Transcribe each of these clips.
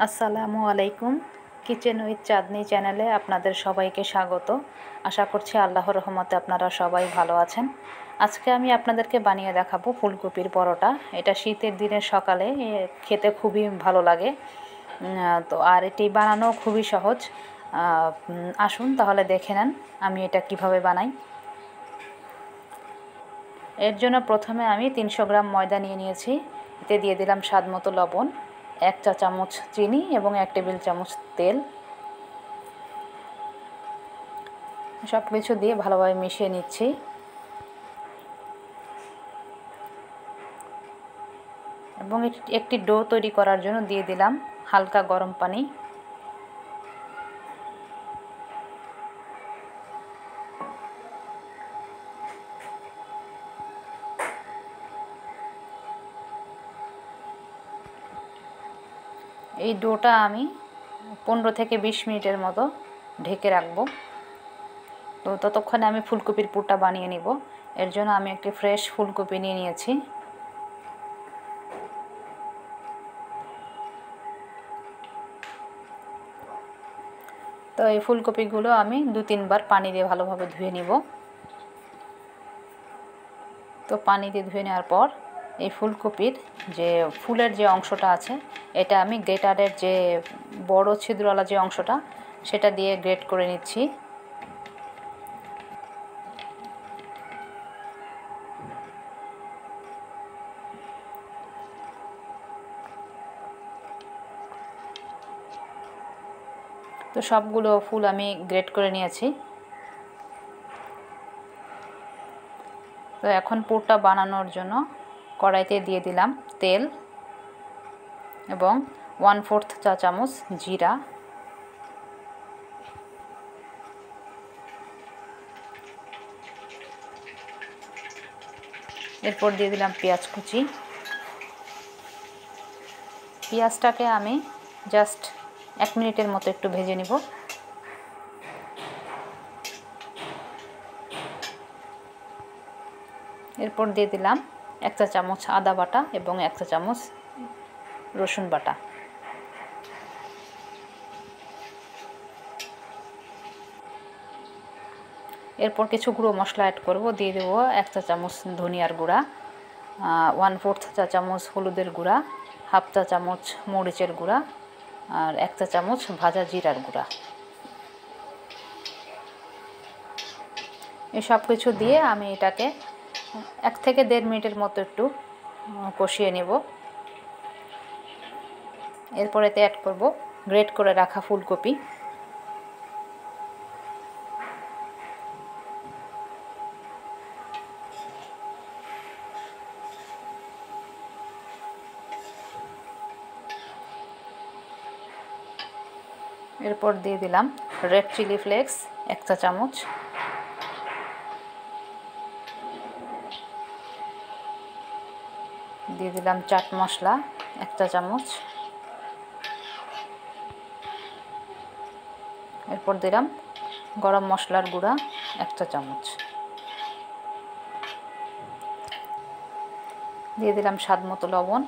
আসসালামু আলাইকুম। Kitchen with চাঁদনি চ্যানেলে আপনাদের সবাইকে স্বাগত। আশা করছি আল্লাহর রহমতে আপনারা সবাই ভালো আছেন। আজকে আমি আপনাদেরকে বানিয়ে দেখাবো ফুলকপির পরোটা। এটা শীতের দিনের সকালে খেতে খুবই ভালো লাগে। তো আর এটি বানানো খুবই সহজ। আসুন তাহলে দেখে নেন আমি এটা কিভাবে বানাই। এর জন্য প্রথমে আমি 300 গ্রাম ময়দা নিয়ে নিয়েছি। এতে দিয়ে দিলাম স্বাদ মতো লবণ, 1 চা চামচ চিনি এবং 1 টেবিল চামচ তেল। সব কিছু দিয়ে ভালোভাবে মিশিয়ে নিচ্ছি। এবং একটি ডো তৈরি করার জন্য দিয়ে দিলাম হালকা গরম পানি। এই ডোটা আমি 15 থেকে 20 মিনিটের মতো ঢেকে রাখবো। তো ততক্ষণে আমি ফুলকপির পুরটা বানিয়ে নিব। এর জন্য আমি একটি ফ্রেশ ফুলকপি নিয়ে নিয়েছি। তো এই ফুলকপিগুলো আমি 2-3 বার পানি দিয়ে ভালোভাবে ধুয়ে নিব। তো পানি দিয়ে ধুয়ে নেওয়ার পর এই ফুলকপির যে ফুলের যে অংশটা আছে এটা আমি গ্রেটারের যে বড় ছিদ্রওয়ালা যে অংশটা সেটা দিয়ে গ্রেট করে নিচ্ছি। তো সবগুলো ফুল আমি গ্রেট করে নিয়েছি। তো এখন পুরটা বানানোর জন্য কড়াইতে দিয়ে দিলাম তেল এবং 1/4 চা চামচ জিরা, এরপর দিয়ে দিলাম পেঁয়াজ কুচি। পেঁয়াজটাকে আমি জাস্ট 1 মিনিটের মতো একটু ভেজে নিব। এরপর দিয়ে দিলাম 1 চা চামচ আদা বাটা এবং 1 চা চামচ রসুন বাটা। এরপর কিছু গুঁড়ো মশলা অ্যাড করব। দিয়ে দেব 1 চা চামচ ধনিয়ার গুঁড়া, 1/4 চা চামচ হলুদের গুঁড়া, 1/2 চা চামচ মরিচের গুঁড়া আর 1 চা চামচ ভাজা জিরার গুঁড়া। এই সব কিছু দিয়ে আমি এটাকে 1 থেকে 1.5 মিনিটের মতো একটু কষিয়ে নেব। এরপর এতে অ্যাড করব গ্রেট করে রাখা ফুলকপি। এরপর দিয়ে দিলাম রেড চিলি ফ্লেক্স 1 চা চামচ, দিয়ে দিলাম চাট মশলা 1 চা চামচ, এরপর দিলাম গরম মশলার গুঁড়া 1 চা চামচ, দিয়ে দিলাম স্বাদ মতো লবণ,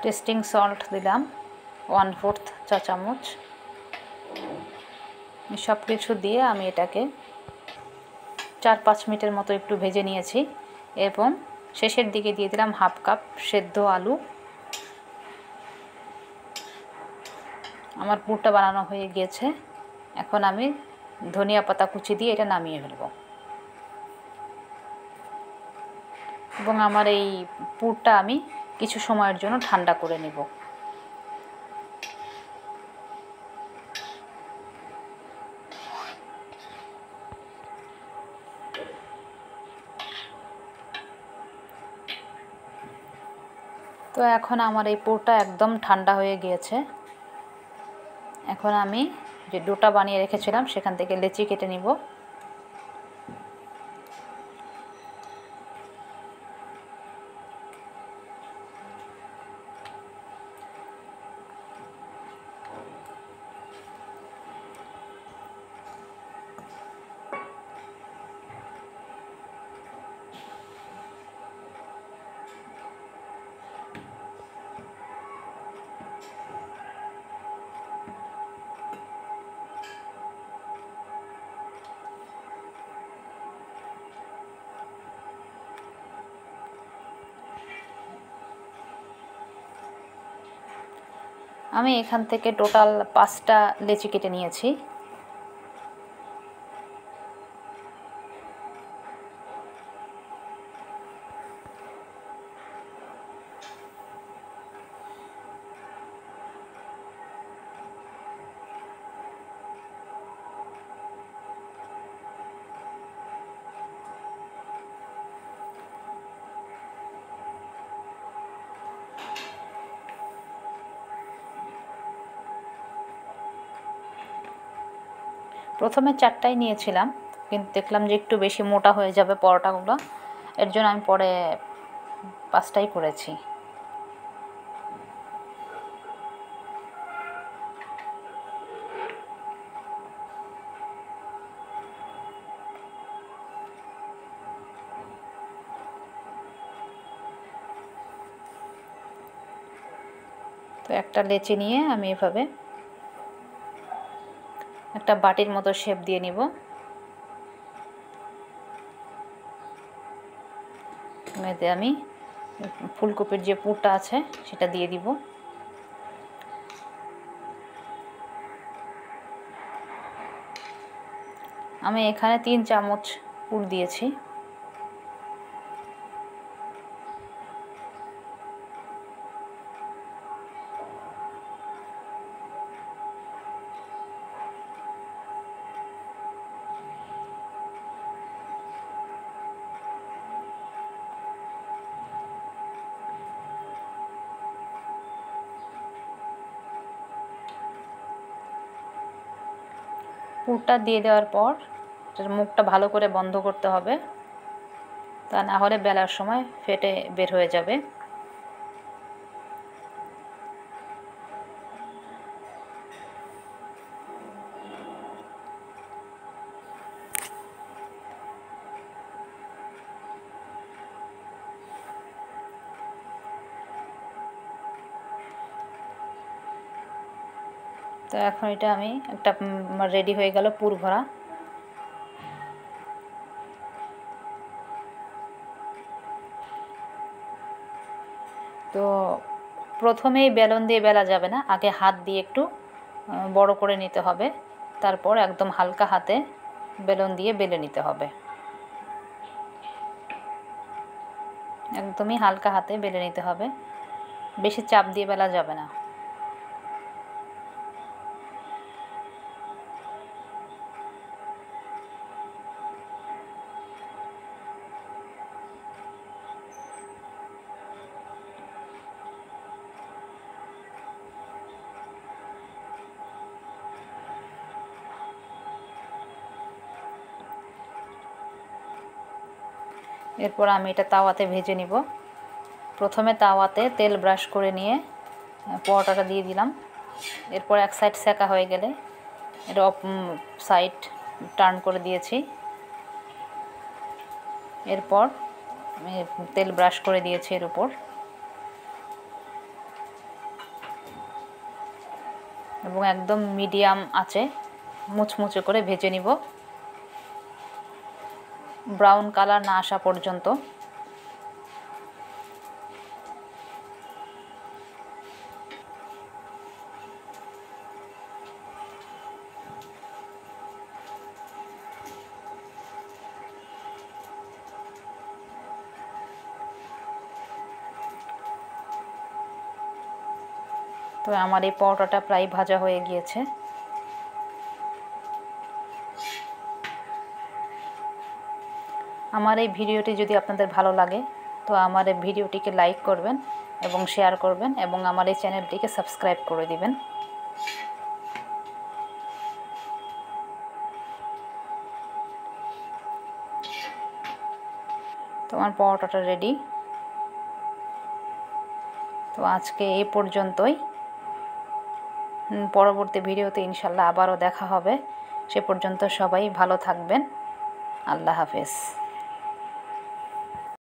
টেস্টিং সল্ট দিলাম 1/4 চা চামচ। সব কিছু দিয়ে আমি এটাকে 4-5 মিনিটের মতো একটু ভেজে নিয়েছি এবং শেষের দিকে দিয়ে দিলাম 1/2 কাপ সেদ্ধ আলু। আমার পুরটা বানানো হয়ে গিয়েছে। এখন আমি ধনিয়া পাতা কুচি দিয়ে এটা নামিয়ে ফেলব এবং আমার এই পুরটা আমি কিছু সময়ের জন্য ঠান্ডা করে নেব। তো এখন আমার এই পুরটা একদম ঠান্ডা হয়ে গিয়েছে। এখন আমি যে ডোটা বানিয়ে রেখেছিলাম সেখান থেকে লেচি কেটে নিব। আমি এখান থেকে টোটাল 5টা লেচি কেটে নিয়েছি। প্রথমে 4টাই নিয়েছিলাম, কিন্তু দেখলাম যে একটু বেশি মোটা হয়ে যাবে পরোটাগুলো, এর জন্য আমি পরে 5টাই করেছি। তো একটা লেচি নিয়ে আমি এভাবে একটা বাটির মতো শেপ দিয়ে নিব। এতে আমি ফুলকপির যে পুরটা আছে সেটা দিয়ে দিব। আমি এখানে 3 চামচ পুর দিয়েছি। পুরটা দিয়ে দেওয়ার পর এটার মুখটা ভালো করে বন্ধ করতে হবে, তা না হলে বেলার সময় ফেটে বের হয়ে যাবে। তো এখন এটা আমি একটা রেডি হয়ে গেল পুর ভরা। তো প্রথমেই বেলন দিয়ে বেলা যাবে না, আগে হাত দিয়ে একটু বড় করে নিতে হবে, তারপর একদম হালকা হাতে বেলন দিয়ে বেলে নিতে হবে। একদমই হালকা হাতে বেলে নিতে হবে, বেশি চাপ দিয়ে বেলা যাবে না। এরপর আমি এটা তাওয়াতে ভেজে নিব। প্রথমে তাওয়াতে তেল ব্রাশ করে নিয়ে পরোটাটা দিয়ে দিলাম। এরপর এক সাইড সেকা হয়ে গেলে এর সাইড টার্ন করে দিয়েছি। এরপর তেল ব্রাশ করে দিয়েছি এর উপর, এবং একদম মিডিয়াম আঁচে মুচমুচে করে ভেজে নিব, ব্রাউন কালার না আসা পর্যন্ত। তো আমার এই পরোটাটা প্রায় ভাজা হয়ে গিয়েছে। আমার এই ভিডিওটি যদি আপনাদের ভালো লাগে তো আমার এই ভিডিওটিকে লাইক করবেন এবং শেয়ার করবেন, এবং আমার এই চ্যানেলটিকে সাবস্ক্রাইব করে দিবেন। তো আমার পরোটাটা রেডি। তো আজকে এই পর্যন্তই, পরবর্তী ভিডিওতে ইনশাল্লাহ আবারও দেখা হবে। সে পর্যন্ত সবাই ভালো থাকবেন। আল্লাহ হাফেজ।